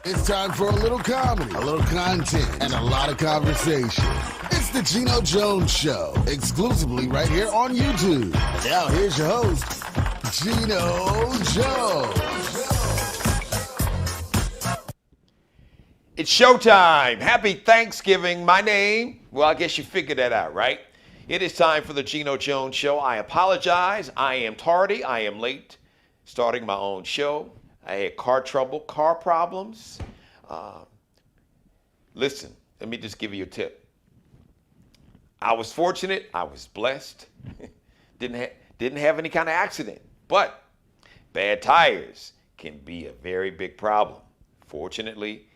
It's time for a little comedy, a little content, and a lot of conversation. It's the Geno Jones Show, exclusively right here on YouTube. And now here's your host, Geno Jones. It's showtime. Happy Thanksgiving. My name, well, I guess you figured that out, right? It is time for the Geno Jones Show. I apologize. I am tardy. I am late starting my own show. I had car problems. Listen, let me just give you a tip. I was fortunate. I was blessed. Didn't have any kind of accident. But bad tires can be a very big problem. Fortunately,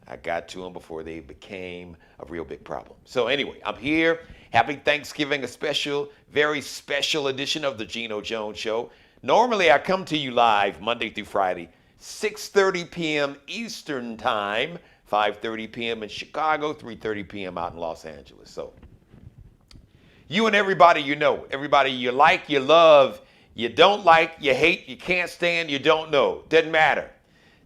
I got to them before they became a real big problem. So anyway, I'm here. Happy Thanksgiving, a very special edition of the Geno Jones Show. Normally, I come to you live Monday through Friday, 6:30 p.m. Eastern Time, 5:30 p.m. in Chicago, 3:30 p.m. out in Los Angeles. So you and everybody you know, everybody you like, you love, you don't like, you hate, you can't stand, you don't know. Doesn't matter.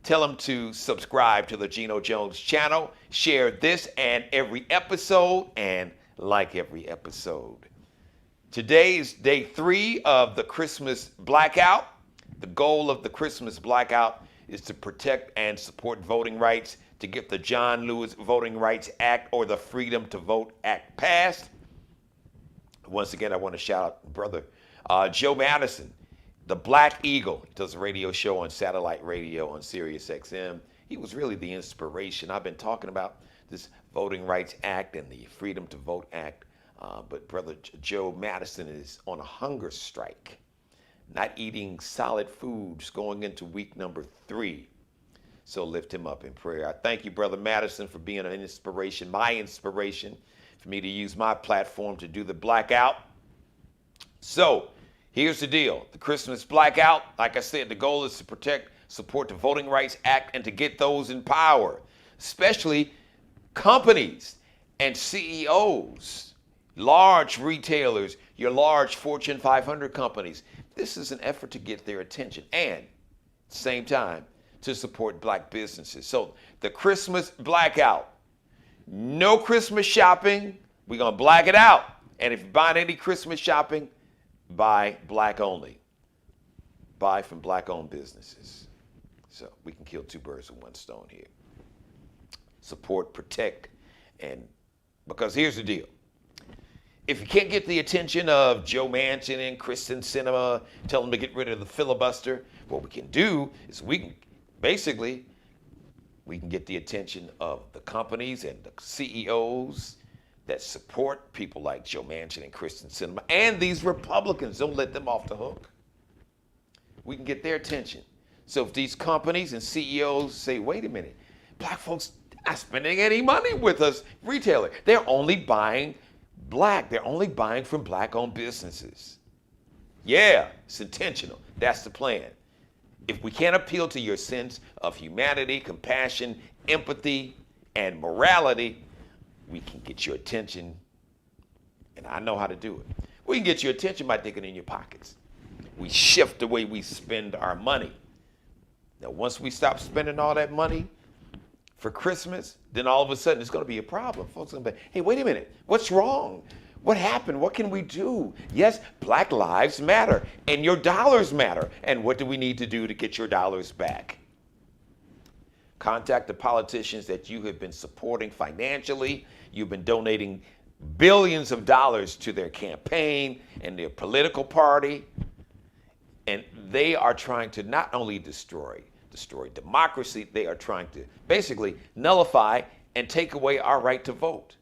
Tell them to subscribe to the Geno Jones channel, share this and every episode, and like every episode. Today is day 3 of the Christmas blackout. The goal of the Christmas blackout is to protect and support voting rights, to get the John Lewis Voting Rights Act or the Freedom to Vote Act passed. Once again, I want to shout out brother Joe Madison, the Black Eagle. He does a radio show on satellite radio on Sirius XM. He was really the inspiration. I've been talking about this Voting Rights Act and the Freedom to Vote Act, but brother Joe Madison is on a hunger strike, not eating solid foods going into week number 3. So lift him up in prayer. I thank you, brother Madison, for being an inspiration, my inspiration, for me to use my platform to do the blackout. So here's the deal. The Christmas blackout, like I said, the goal is to protect, support the Voting Rights Act, and to get those in power, especially companies and CEOs, large retailers, your large Fortune 500 companies. This is an effort to get their attention and, at the same time, to support black businesses. So the Christmas blackout, no Christmas shopping. We're going to black it out. And if you're buying any Christmas shopping, buy black only. Buy from black-owned businesses. So we can kill 2 birds with 1 stone here. Support, protect, and because here's the deal. If you can't get the attention of Joe Manchin and Kristen Sinema, tell them to get rid of the filibuster, what we can do is we can get the attention of the companies and the CEOs that support people like Joe Manchin and Kristen Sinema and these Republicans. Don't let them off the hook. We can get their attention. So if these companies and CEOs say, wait a minute, black folks not spending any money with us, retailer. They're only buying black. They're only buying from black-owned businesses. Yeah, it's intentional. That's the plan. If we can't appeal to your sense of humanity, compassion, empathy, and morality, we can get your attention, and I know how to do it. We can get your attention by digging in your pockets. We shift the way we spend our money. Now, once we stop spending all that money for Christmas, then all of a sudden it's going to be a problem. Folks are going to be, hey, wait a minute, what's wrong? What happened? What can we do? Yes, black lives matter, and your dollars matter. And what do we need to do to get your dollars back? Contact the politicians that you have been supporting financially. You've been donating billions of dollars to their campaign and their political party. And they are trying to not only destroy democracy, they are trying to basically nullify and take away our right to vote.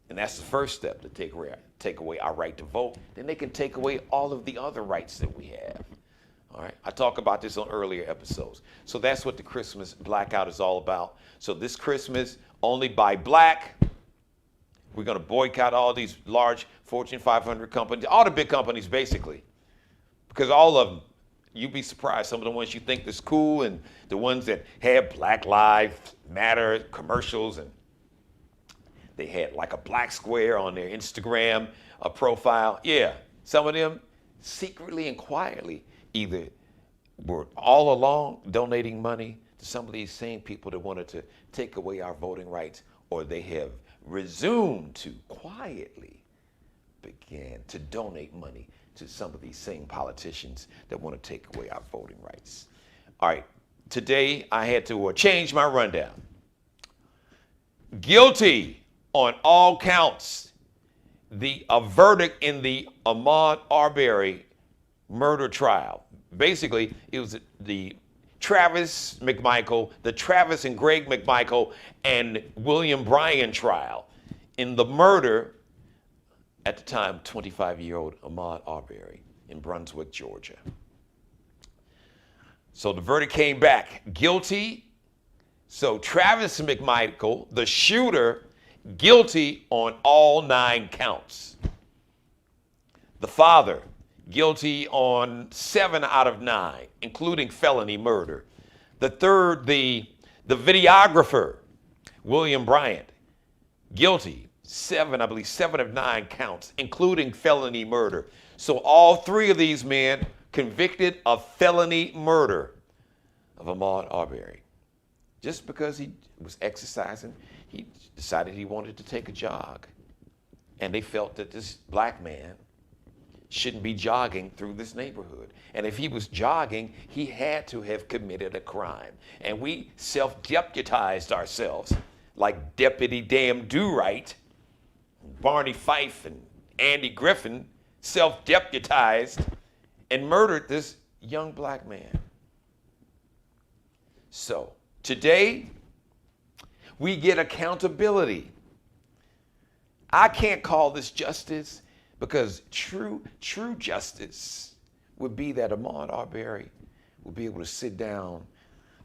And that's the first step, to take away our right to vote. Then they can take away all of the other rights that we have. All right, I talk about this on earlier episodes. So that's what the Christmas blackout is all about. So this Christmas, only buy black. We're going to boycott all these large Fortune 500 companies, all the big companies basically, because all of them, you'd be surprised, some of the ones you think is cool and the ones that have Black Lives Matter commercials, and they had like a black square on their Instagram profile. Yeah, some of them secretly and quietly either were all along donating money to some of these same people that wanted to take away our voting rights, or they have resumed to quietly begin to donate money to some of these same politicians that want to take away our voting rights. All right, today I had to change my rundown. Guilty on all counts. A verdict in the Ahmaud Arbery murder trial. Basically, it was the Travis and Greg McMichael and William Bryan trial in the murder, at the time, 25-year-old Ahmaud Arbery in Brunswick, Georgia. So the verdict came back guilty. So Travis McMichael, the shooter, guilty on all 9 counts. The father, guilty on 7 out of 9, including felony murder. The third, the videographer, William Bryant, guilty, 7 of 9 counts, including felony murder. So all 3 of these men convicted of felony murder of Ahmaud Arbery. Just because he was exercising, he decided he wanted to take a jog. And they felt that this black man shouldn't be jogging through this neighborhood. And if he was jogging, he had to have committed a crime. And we self-deputized ourselves like Deputy Damn Do-Right, Barney Fife and Andy Griffin self-deputized and murdered this young black man. So today, we get accountability. I can't call this justice, because true justice would be that Ahmaud Arbery would be able to sit down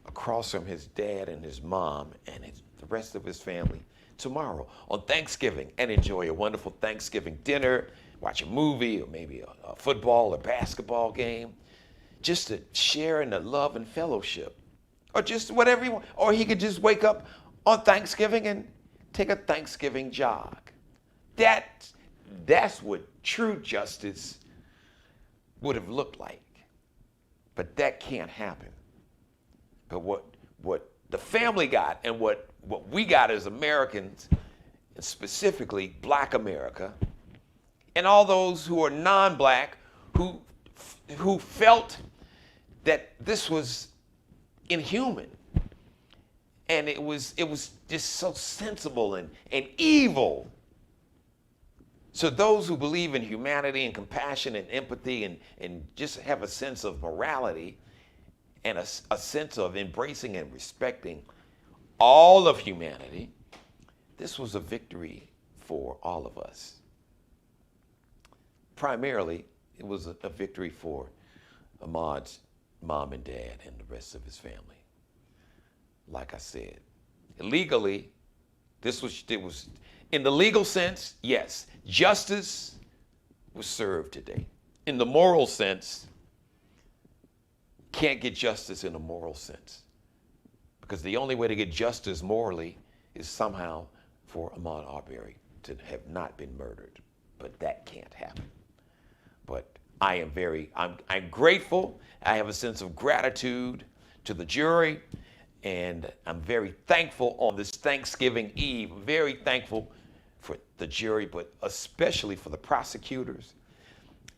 across from his dad and his mom and the rest of his family tomorrow on Thanksgiving and enjoy a wonderful Thanksgiving dinner, watch a movie or maybe a football or basketball game, just to share in the love and fellowship, or just whatever he wants. Or he could just wake up on Thanksgiving and take a Thanksgiving jog. That's what true justice would have looked like. But that can't happen. But what the family got and what we got as Americans, and specifically Black America, and all those who are non-black who felt that this was inhuman, and it was just so sensible and evil. So those who believe in humanity and compassion and empathy and just have a sense of morality and a sense of embracing and respecting all of humanity, this was a victory for all of us. Primarily, it was a victory for Ahmaud's mom and dad and the rest of his family. Like I said, legally, it was in the legal sense, yes, justice was served today. In the moral sense, can't get justice in a moral sense, because the only way to get justice morally is somehow for Ahmaud Arbery to have not been murdered. But that can't happen. But I'm grateful. I have a sense of gratitude to the jury, and I'm very thankful on this Thanksgiving Eve. Very thankful for the jury, but especially for the prosecutors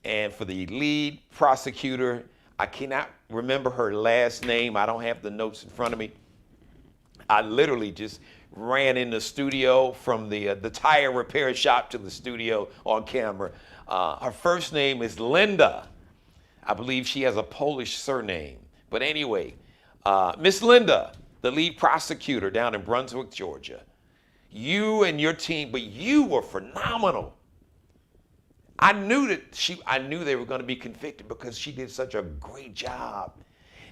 and for the lead prosecutor. I cannot remember her last name. I don't have the notes in front of me. I literally just ran in the studio from the tire repair shop to the studio on camera. Her first name is Linda. I believe she has a Polish surname. But anyway, Miss Linda, the lead prosecutor down in Brunswick, Georgia, you and your team, but you were phenomenal. I knew they were going to be convicted because she did such a great job.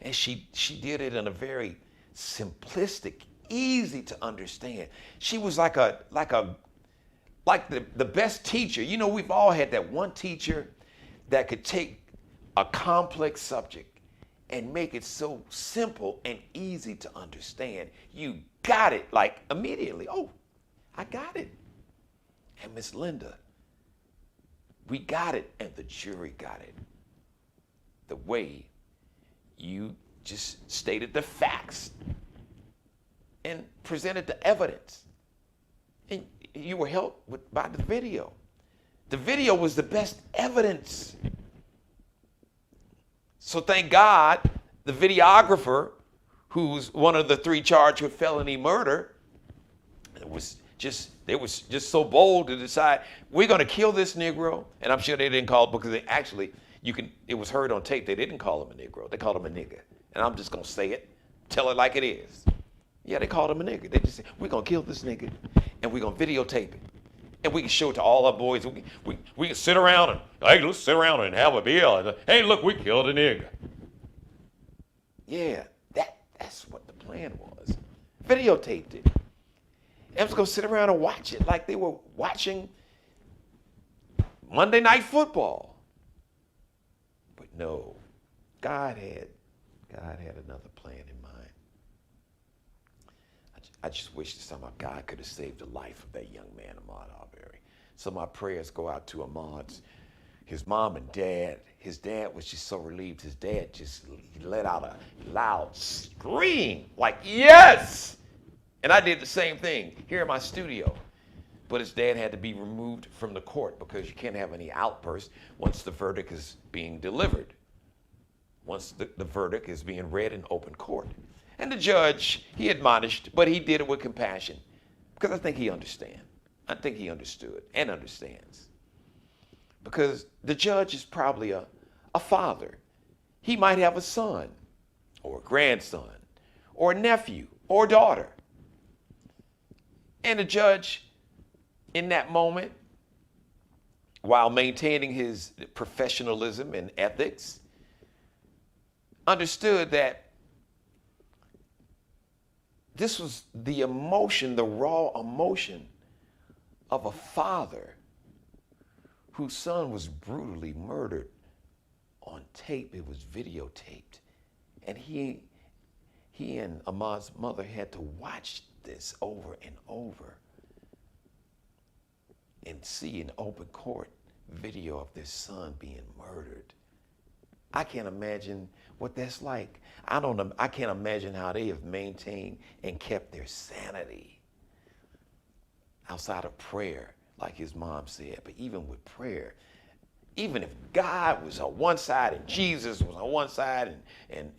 And she did it in a very simplistic, easy to understand. She was like the best teacher. You know, we've all had that one teacher that could take a complex subject and make it so simple and easy to understand. You got it, like immediately. Oh, I got it. And Miss Linda, we got it, and the jury got it. The way you just stated the facts and presented the evidence. And you were helped by the video. The video was the best evidence. So thank God the videographer, who's one of the 3 charged with felony murder, they was just so bold to decide, we're going to kill this Negro. And I'm sure they didn't call it, because they actually, it was heard on tape, they didn't call him a Negro. They called him a nigger. And I'm just going to say it, tell it like it is. Yeah, they called him a nigger. They just said, we're going to kill this nigger, and we're going to videotape it. And we can show it to all our boys. We can sit around and, hey, let's sit around and have a beer. And, hey, look, we killed a nigger. Yeah, that's what the plan was. Videotaped it. And was going to sit around and watch it like they were watching Monday Night Football. But no, God had another plan in mind. I just wish that somehow God could have saved the life of that young man, Ahmaud Arbery. So my prayers go out to Ahmaud's, his mom and dad. His dad was just so relieved. His dad he let out a loud scream, like, yes! And I did the same thing here in my studio. But his dad had to be removed from the court, because you can't have any outbursts once the verdict is being delivered. Once the verdict is being read in open court. And the judge, he admonished, but he did it with compassion, because I think he understands. I think he understood and understands. Because the judge is probably a father. He might have a son or a grandson or a nephew or a daughter. And the judge, in that moment, while maintaining his professionalism and ethics, understood that this was the emotion, the raw emotion of a father whose son was brutally murdered on tape. It was videotaped. And he and Ahmaud's mother had to watch this over and over and see in open court video of their son being murdered. I can't imagine what that's like. I can't imagine how they have maintained and kept their sanity outside of prayer, like his mom said. But even with prayer, even if God was on one side and Jesus was on one side and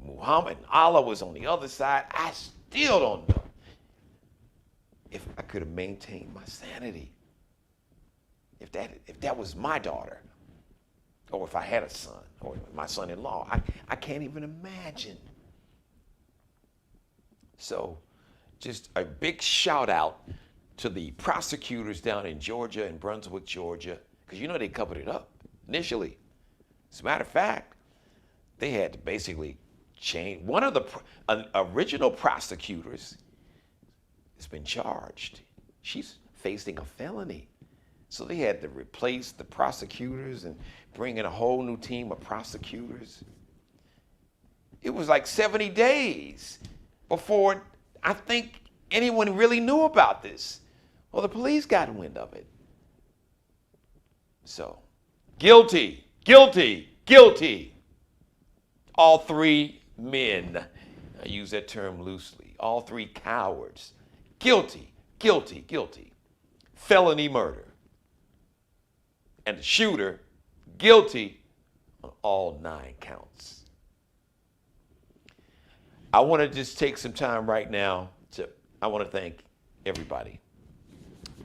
Muhammad and Allah was on the other side, I still don't know if I could have maintained my sanity. If that was my daughter, or if I had a son, or my son-in-law, I can't even imagine. So just a big shout out to the prosecutors down in Georgia, in Brunswick, Georgia, because you know they covered it up initially. As a matter of fact, they had to basically change. One of the original prosecutors has been charged. She's facing a felony. So they had to replace the prosecutors and bring in a whole new team of prosecutors. It was like 70 days before I think anyone really knew about this. Well, the police got wind of it. So, guilty, guilty, guilty. All 3 men, I use that term loosely, all 3 cowards, guilty, guilty, guilty. Felony murder. And the shooter, guilty on all 9 counts. I want to just take some time right now I want to thank everybody.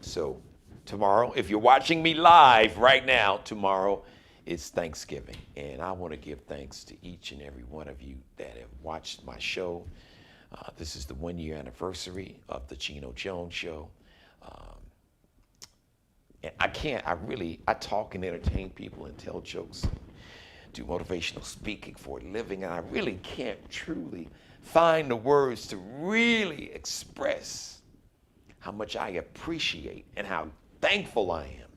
So tomorrow, if you're watching me live right now, tomorrow is Thanksgiving. And I want to give thanks to each and every one of you that have watched my show. This is the 1-year anniversary of the Geno Jones Show. And I talk and entertain people and tell jokes and do motivational speaking for a living, and I really can't truly find the words to really express how much I appreciate and how thankful I am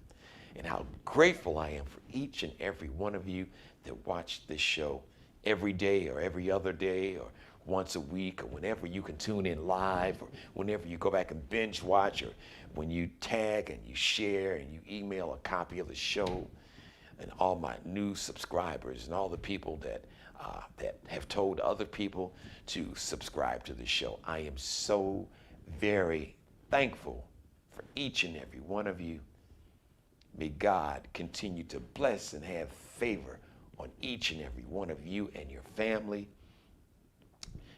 and how grateful I am for each and every one of you that watch this show every day or every other day or once a week or whenever you can tune in live or whenever you go back and binge watch or when you tag and you share and you email a copy of the show, and all my new subscribers and all the people that that have told other people to subscribe to the show. I am so very thankful for each and every one of you. May God continue to bless and have favor on each and every one of you and your family.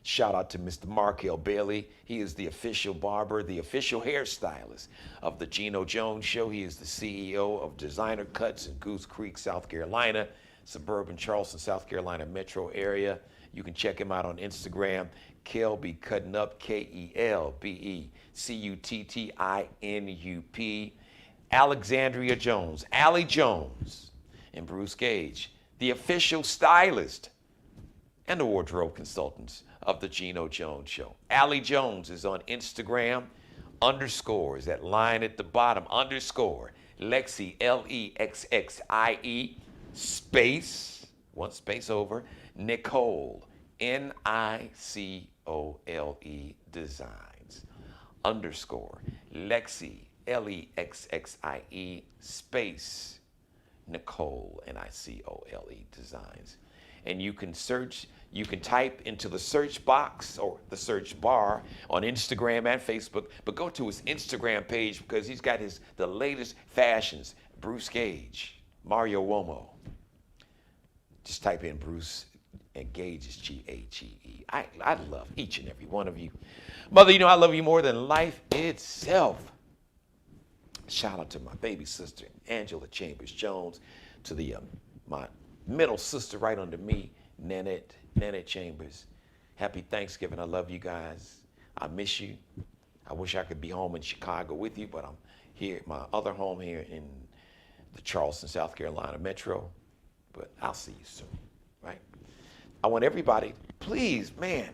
Shout out to Mr. Markel Bailey. He is the official barber, the official hairstylist of the Geno Jones Show. He is the CEO of Designer Cuts in Goose Creek, South Carolina, suburban Charleston, South Carolina metro area. You can check him out on Instagram, Kelby Cutting Up, KELBECUTTINUP. Alexandria Jones, Allie Jones, and Bruce Gage, the official stylist and the wardrobe consultants of the Geno Jones Show. Allie Jones is on Instagram, underscores, that line at the bottom, underscore, Lexi, LEXXIE, space, one space over, Nicole, NICOLE Designs, underscore, Lexi, LEXXIE, space, Nicole, NICOLE Designs. And you can search, you can type into the search box or the search bar on Instagram and Facebook, but go to his Instagram page because he's got the latest fashions. Bruce Gage, Mario Uomo. Just type in Bruce and Gage is G-A-G-E. I love each and every one of you. Mother, you know I love you more than life itself. Shout out to my baby sister, Angela Chambers Jones, to the my middle sister right under me, Nanette Chambers. Happy Thanksgiving. I love you guys. I miss you. I wish I could be home in Chicago with you, but I'm here at my other home here in the Charleston, South Carolina metro. But I'll see you soon, right? I want everybody, please, man,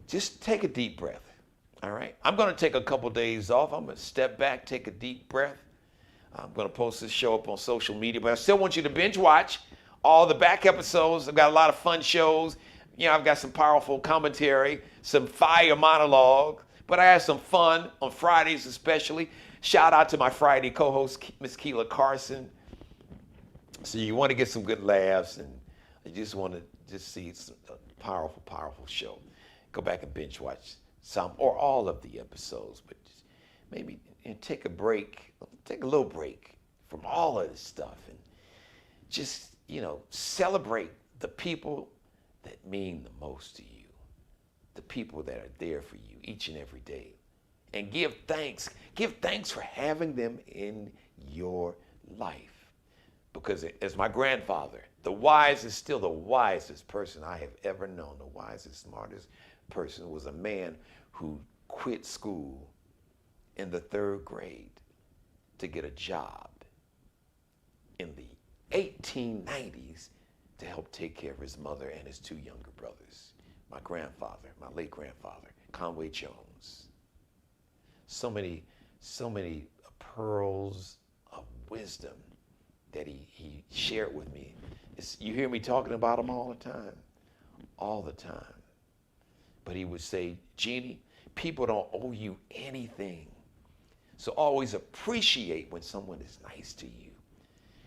just take a deep breath. All right, I'm going to take a couple days off. I'm going to step back, take a deep breath. I'm going to post this show up on social media, but I still want you to binge watch all the back episodes. I've got a lot of fun shows. You know, I've got some powerful commentary, some fire monologue, but I have some fun on Fridays especially. Shout out to my Friday co-host, Miss Keela Carson. So you want to get some good laughs and you just want to just see a powerful, powerful show. Go back and binge watch some or all of the episodes, but just maybe take a break, take a little break from all of this stuff and just, you know, celebrate the people that mean the most to you, the people that are there for you each and every day, and give thanks. Give thanks for having them in your life. Because as my grandfather, still the wisest person I have ever known, the wisest, smartest person was a man who quit school in the 3rd grade to get a job in the 1890s to help take care of his mother and his 2 younger brothers. My grandfather, my late grandfather, Conway Jones. So many pearls of wisdom that he shared with me. You hear me talking about him all the time. But he would say, Jeannie, people don't owe you anything. So always appreciate when someone is nice to you.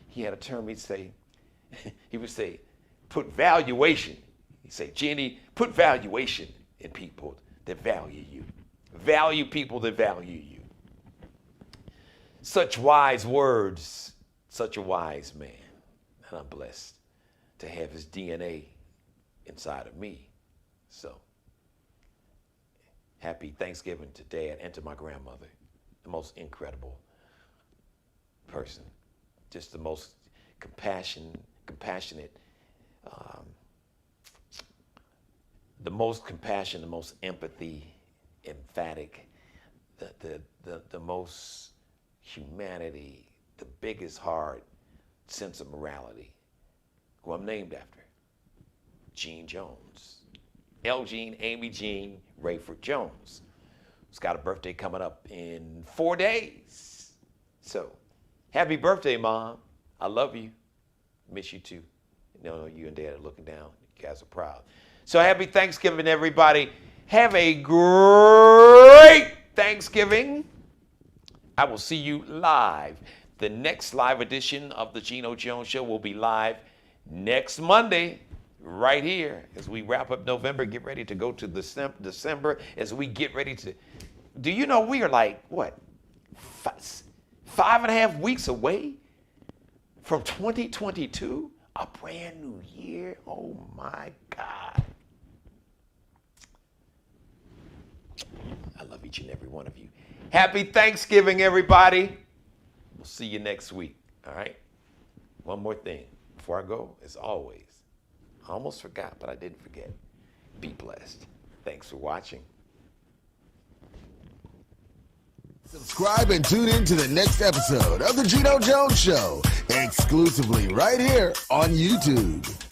He had a term he would say, put valuation. He'd say, Jeannie, put valuation in people that value you. Value people that value you. Such wise words, such a wise man. And I'm blessed to have his DNA inside of me. So, happy Thanksgiving to Dad and to my grandmother, the most incredible person, just the most compassionate, the most compassion, the most empathy, emphatic, the most humanity, the biggest heart, sense of morality, who I'm named after, Gene Jones. L. Gene, Amy Jean, Rayford Jones. He's got a birthday coming up in 4 days. So, happy birthday, Mom. I love you. Miss you too. You know, you and Dad are looking down. You guys are proud. So happy Thanksgiving, everybody. Have a great Thanksgiving. I will see you live. The next live edition of the Geno Jones Show will be live next Monday. right here as we wrap up November, get ready to go to December, as we get ready to. Do you know we are like, what, 5.5 weeks away from 2022? A brand new year. Oh my God. I love each and every one of you. Happy Thanksgiving, everybody. We'll see you next week. All right. One more thing before I go, as always. I almost forgot, but I didn't forget. Be blessed. Thanks for watching. Subscribe and tune in to the next episode of The Geno Jones Show, exclusively right here on YouTube.